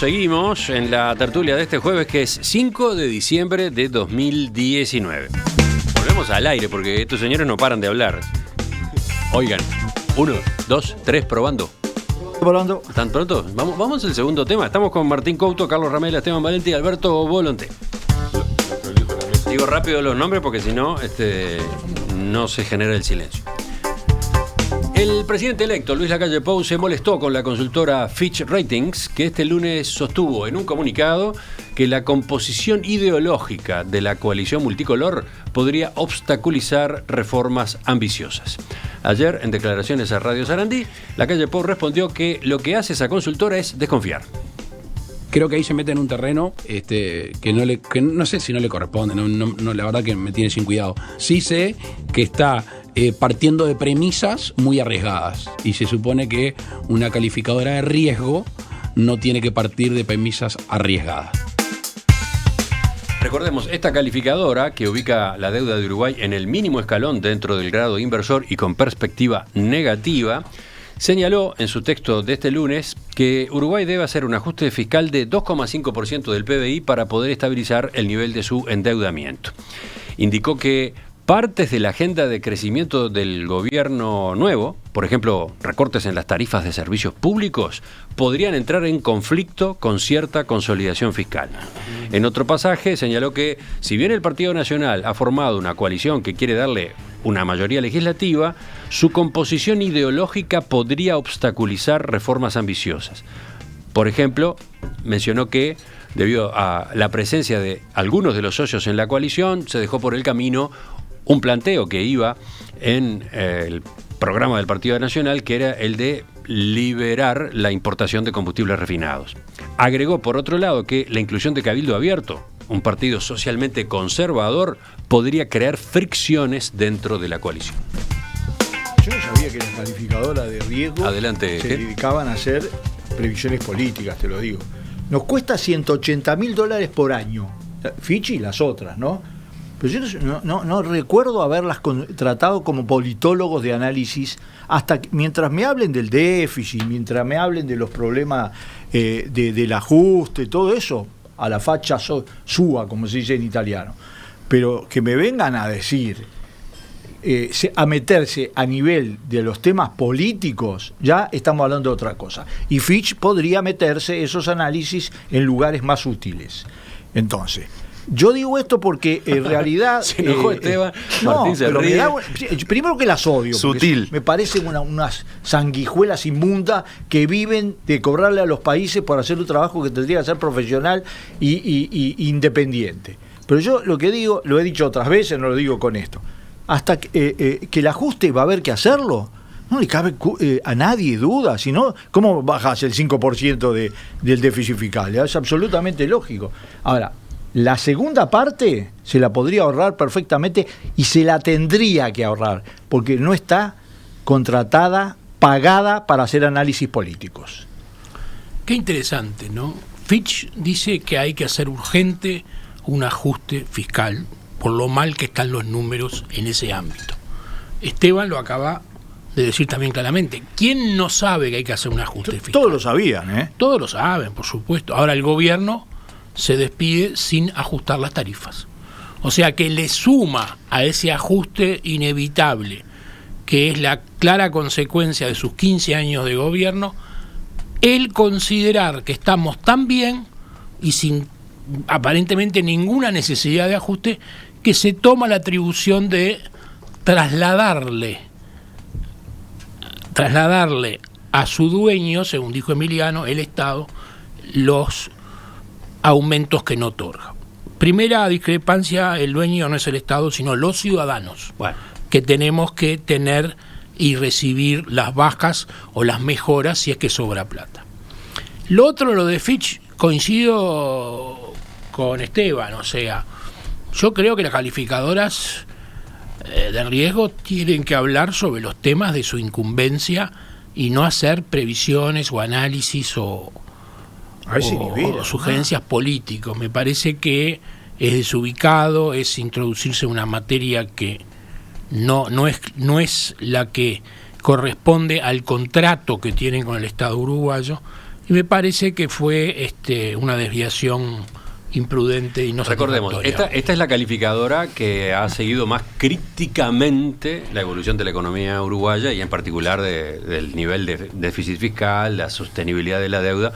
seguimos en la tertulia de este jueves, que es 5 de diciembre de 2019. Volvemos al aire porque estos señores no paran de hablar. Oigan, 1, 2, 3, probando. Probando. ¿Están prontos? Vamos al segundo tema. Estamos con Martín Couto, Carlos Ramela, Esteban Valente y Alberto Volonté. Digo rápido los nombres porque si no, no se genera el silencio. El presidente electo, Luis Lacalle Pou, se molestó con la consultora Fitch Ratings, que este lunes sostuvo en un comunicado que la composición ideológica de la coalición multicolor podría obstaculizar reformas ambiciosas. Ayer, en declaraciones a Radio Sarandí, Lacalle Pou respondió que lo que hace esa consultora es desconfiar. Creo que ahí se mete en un terreno que no sé si no le corresponde, no, la verdad que me tiene sin cuidado. Sí sé que está partiendo de premisas muy arriesgadas y se supone que una calificadora de riesgo no tiene que partir de premisas arriesgadas. Recordemos, esta calificadora, que ubica la deuda de Uruguay en el mínimo escalón dentro del grado inversor y con perspectiva negativa, señaló en su texto de este lunes que Uruguay debe hacer un ajuste fiscal de 2,5% del PBI para poder estabilizar el nivel de su endeudamiento. Indicó que partes de la agenda de crecimiento del gobierno nuevo, por ejemplo, recortes en las tarifas de servicios públicos, podrían entrar en conflicto con cierta consolidación fiscal. En otro pasaje señaló que, si bien el Partido Nacional ha formado una coalición que quiere darle una mayoría legislativa, su composición ideológica podría obstaculizar reformas ambiciosas. Por ejemplo, mencionó que, debido a la presencia de algunos de los socios en la coalición, se dejó por el camino un planteo que iba en el programa del Partido Nacional, que era el de liberar la importación de combustibles refinados. Agregó, por otro lado, que la inclusión de Cabildo Abierto, un partido socialmente conservador, podría crear fricciones dentro de la coalición. Yo no sabía que las calificadoras de riesgo se dedicaban a hacer previsiones políticas, te lo digo. Nos cuesta $180.000 por año, Fitch y las otras, ¿no? Pero yo no recuerdo haberlas tratado como politólogos de análisis, hasta que, mientras me hablen del déficit, mientras me hablen de los problemas del ajuste, todo eso, a la faccia sua, como se dice en italiano. Pero que me vengan a decir, a meterse a nivel de los temas políticos, ya estamos hablando de otra cosa. Y Fitch podría meterse esos análisis en lugares más útiles. Entonces, yo digo esto porque en realidad se enojó Esteban, Martín se ríe. Primero que las odio, sutil. Me parecen unas sanguijuelas inmundas que viven de cobrarle a los países por hacer un trabajo que tendría que ser profesional y independiente. Pero yo lo que digo, lo he dicho otras veces, no lo digo con esto, hasta que el ajuste va a haber que hacerlo. No le cabe a nadie duda, sino ¿cómo bajas el 5% del déficit fiscal? Es absolutamente lógico. Ahora, la segunda parte se la podría ahorrar perfectamente y se la tendría que ahorrar, porque no está contratada, pagada para hacer análisis políticos. Qué interesante, ¿no? Fitch dice que hay que hacer urgente un ajuste fiscal por lo mal que están los números en ese ámbito. Esteban lo acaba de decir también claramente. ¿Quién no sabe que hay que hacer un ajuste fiscal? Todos lo sabían, ¿eh? Todos lo saben, por supuesto. Ahora el gobierno se despide sin ajustar las tarifas. O sea que le suma a ese ajuste inevitable, que es la clara consecuencia de sus 15 años de gobierno, el considerar que estamos tan bien y sin aparentemente ninguna necesidad de ajuste, que se toma la atribución de trasladarle a su dueño, según dijo Emiliano, el Estado, los aumentos que no otorga. Primera discrepancia, el dueño no es el Estado, sino los ciudadanos, que tenemos que tener y recibir las bajas o las mejoras si es que sobra plata. Lo otro, lo de Fitch, coincido con Esteban, o sea, yo creo que las calificadoras de riesgo tienen que hablar sobre los temas de su incumbencia y no hacer previsiones o análisis o sugerencias políticos. Me parece que es desubicado, es introducirse en una materia que no es la que corresponde al contrato que tienen con el Estado uruguayo, y me parece que fue una desviación imprudente y no recordemos, esta es la calificadora que ha seguido más críticamente la evolución de la economía uruguaya y en particular del nivel de déficit fiscal, la sostenibilidad de la deuda.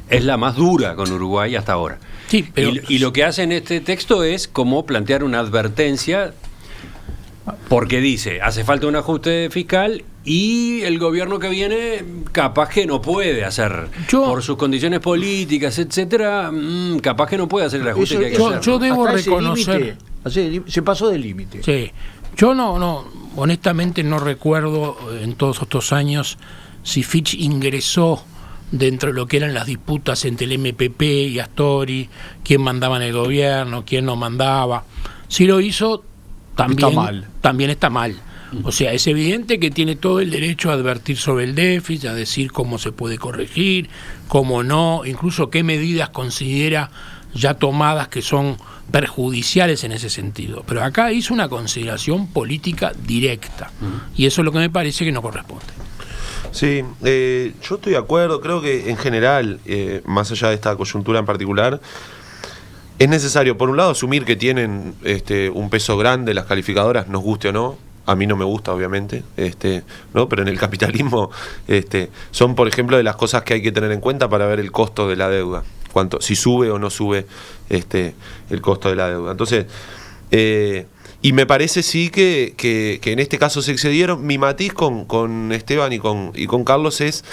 Es la más dura con Uruguay hasta ahora. Sí, pero y lo que hace en este texto es como plantear una advertencia, porque dice, hace falta un ajuste fiscal y el gobierno que viene capaz que no puede hacer, por sus condiciones políticas, etcétera, capaz que no puede hacer el ajuste que hay que hacer. Yo debo reconocer... Se pasó del límite. Sí, yo no, honestamente no recuerdo en todos estos años si Fitch ingresó dentro de lo que eran las disputas entre el MPP y Astori, quién mandaba en el gobierno, quién no mandaba. Si lo hizo, también está mal. O sea, es evidente que tiene todo el derecho a advertir sobre el déficit, a decir cómo se puede corregir, cómo no, incluso qué medidas considera ya tomadas que son perjudiciales en ese sentido. Pero acá hizo una consideración política directa, y eso es lo que me parece que no corresponde. Sí, yo estoy de acuerdo, creo que en general, más allá de esta coyuntura en particular, es necesario, por un lado, asumir que tienen un peso grande las calificadoras, nos guste o no. A mí no me gusta, obviamente, ¿no? Pero en el capitalismo son, por ejemplo, de las cosas que hay que tener en cuenta para ver el costo de la deuda, si sube o no sube el costo de la deuda. Entonces, y me parece sí que en este caso se excedieron. Mi matiz con Esteban y con Carlos es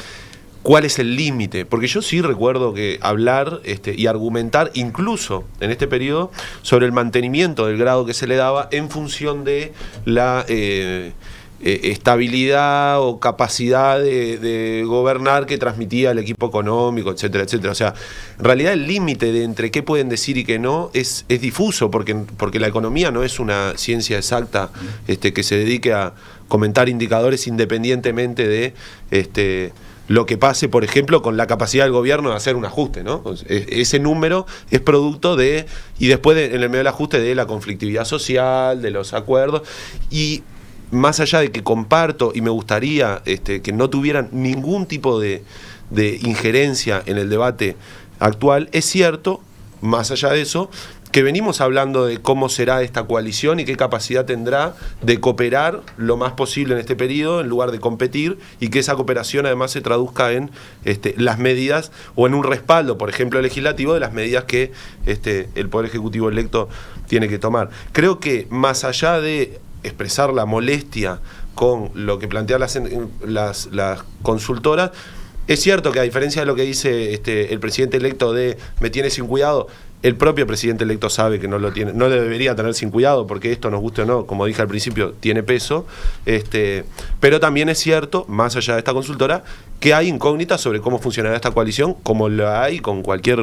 cuál es el límite, porque yo sí recuerdo que hablar y argumentar incluso en este periodo sobre el mantenimiento del grado que se le daba en función de la estabilidad o capacidad de gobernar que transmitía el equipo económico, etcétera, etcétera. O sea, en realidad el límite de entre qué pueden decir y qué no es difuso, porque la economía no es una ciencia exacta que se dedique a comentar indicadores independientemente de lo que pase, por ejemplo, con la capacidad del gobierno de hacer un ajuste, ¿no? Ese número es producto de, y después en el medio del ajuste, de la conflictividad social, de los acuerdos, y más allá de que comparto y me gustaría que no tuvieran ningún tipo de injerencia en el debate actual, es cierto, más allá de eso, que venimos hablando de cómo será esta coalición y qué capacidad tendrá de cooperar lo más posible en este periodo en lugar de competir, y que esa cooperación además se traduzca en las medidas o en un respaldo, por ejemplo, legislativo de las medidas que el Poder Ejecutivo electo tiene que tomar. Creo que más allá de expresar la molestia con lo que plantean las consultoras, es cierto que a diferencia de lo que dice el presidente electo de me tiene sin cuidado, el propio presidente electo sabe que no lo tiene, no le debería tener sin cuidado, porque esto, nos guste o no, como dije al principio, tiene peso, pero también es cierto, más allá de esta consultora, que hay incógnitas sobre cómo funcionará esta coalición, como lo hay con cualquier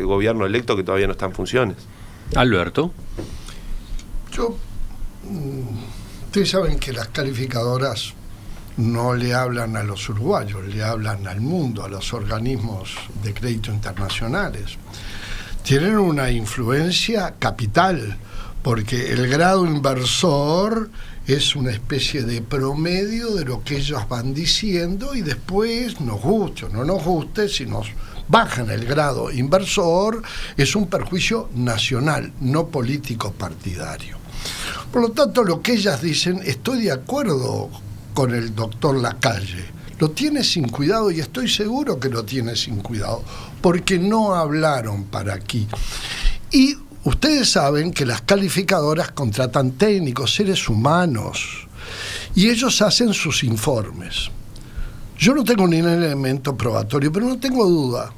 gobierno electo que todavía no está en funciones. Alberto. Ustedes saben que las calificadoras no le hablan a los uruguayos, le hablan al mundo, a los organismos de crédito internacionales. Tienen una influencia capital, porque el grado inversor es una especie de promedio de lo que ellos van diciendo, y después, nos guste o no nos guste, si nos bajan el grado inversor, es un perjuicio nacional, no político partidario. Por lo tanto, lo que ellas dicen, estoy de acuerdo con el doctor Lacalle, lo tiene sin cuidado, y estoy seguro que lo tiene sin cuidado, porque no hablaron para aquí. Y ustedes saben que las calificadoras contratan técnicos, seres humanos, y ellos hacen sus informes. Yo no tengo ningún elemento probatorio, pero no tengo duda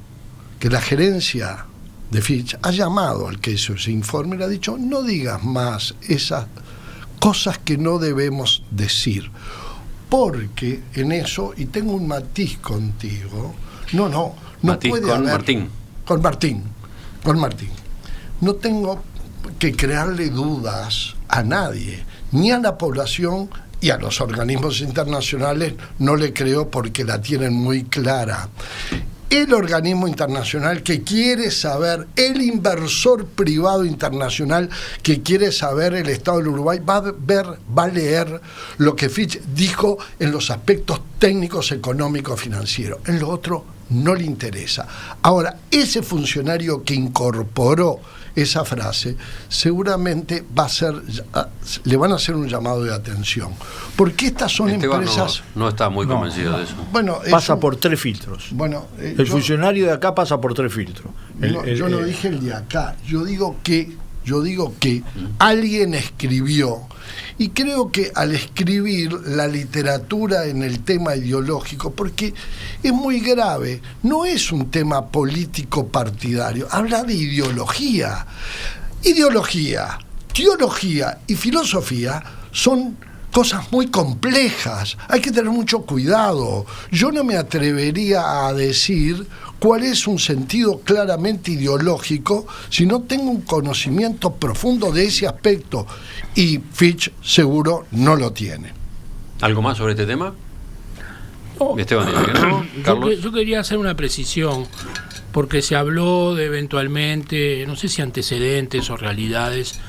que la gerencia de Fitch ha llamado al que hizo ese informe y le ha dicho: no digas más esas cosas que no debemos decir. Porque en eso, y tengo un matiz contigo, no matiz puede con haber... Con Martín. No tengo que crearle dudas a nadie, ni a la población, y a los organismos internacionales no le creo, porque la tienen muy clara. el organismo internacional que quiere saber, el inversor privado internacional que quiere saber el estado del Uruguay, va a leer lo que Fitch dijo en los aspectos técnicos, económicos, financieros. En lo otro no le interesa. Ahora, ese funcionario que incorporó esa frase seguramente le van a hacer un llamado de atención, porque estas son empresas. No está muy convencido de eso. Bueno, pasa por 3 filtros. Bueno, el funcionario de acá pasa por 3 filtros. Yo no dije el de acá. Yo digo que alguien escribió, y creo que al escribir la literatura en el tema ideológico, porque es muy grave, no es un tema político partidario, habla de ideología. Ideología, teología y filosofía son cosas muy complejas, hay que tener mucho cuidado. Yo no me atrevería a decir cuál es un sentido claramente ideológico si no tengo un conocimiento profundo de ese aspecto, y Fitch seguro no lo tiene. ¿Algo más sobre este tema? No. Esteban dice que no. Carlos. Yo quería hacer una precisión, porque se habló de eventualmente, no sé si antecedentes o realidades,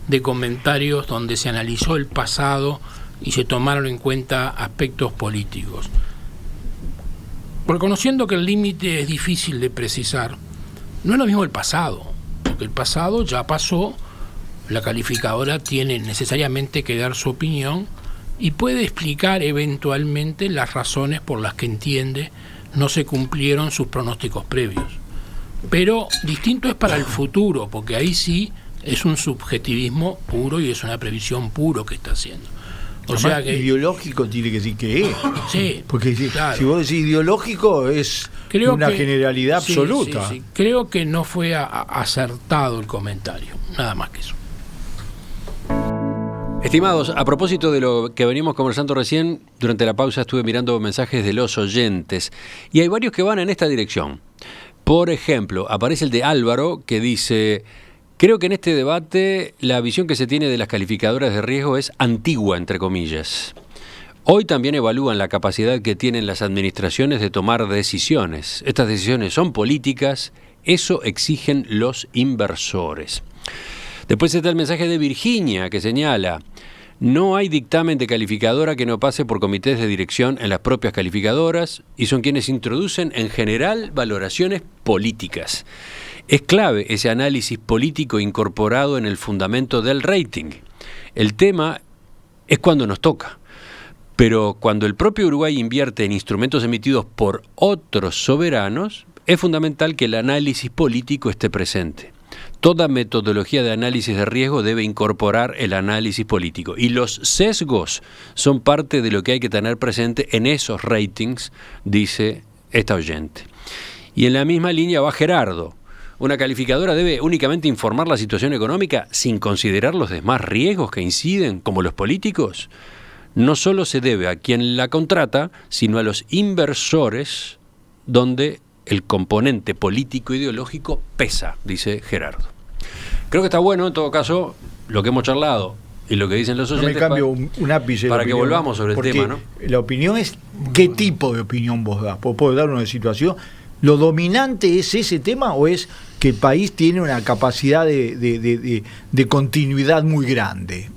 de comentarios donde se analizó el pasado y se tomaron en cuenta aspectos políticos. Reconociendo que el límite es difícil de precisar, no es lo mismo el pasado, porque el pasado ya pasó, la calificadora tiene necesariamente que dar su opinión y puede explicar eventualmente las razones por las que entiende no se cumplieron sus pronósticos previos. Pero distinto es para el futuro, porque ahí sí es un subjetivismo puro y es una previsión puro que está haciendo. O sea que ideológico tiene que decir que es. Sí, porque claro. Si vos decís ideológico es una generalidad absoluta. Sí. Creo que no fue acertado el comentario, nada más que eso. Estimados, a propósito de lo que venimos conversando recién, durante la pausa estuve mirando mensajes de los oyentes y hay varios que van en esta dirección. Por ejemplo, aparece el de Álvaro que dice: creo que en este debate la visión que se tiene de las calificadoras de riesgo es antigua, entre comillas. Hoy también evalúan la capacidad que tienen las administraciones de tomar decisiones. Estas decisiones son políticas, eso exigen los inversores. Después está el mensaje de Virginia que señala: no hay dictamen de calificadora que no pase por comités de dirección en las propias calificadoras y son quienes introducen en general valoraciones políticas. Es clave ese análisis político incorporado en el fundamento del rating. El tema es cuando nos toca, pero cuando el propio Uruguay invierte en instrumentos emitidos por otros soberanos, es fundamental que el análisis político esté presente. Toda metodología de análisis de riesgo debe incorporar el análisis político y los sesgos son parte de lo que hay que tener presente en esos ratings, dice esta oyente. Y en la misma línea va Gerardo. ¿Una calificadora debe únicamente informar la situación económica sin considerar los demás riesgos que inciden, como los políticos? No solo se debe a quien la contrata, sino a los inversores, donde el componente político-ideológico pesa, dice Gerardo. Creo que está bueno, en todo caso, lo que hemos charlado y lo que dicen los oyentes. No me cambio un ápice para que volvamos sobre el tema, ¿no? La opinión es qué tipo de opinión vos das. Puedo dar una situación. ¿Lo dominante es ese tema o es que el país tiene una capacidad de continuidad muy grande?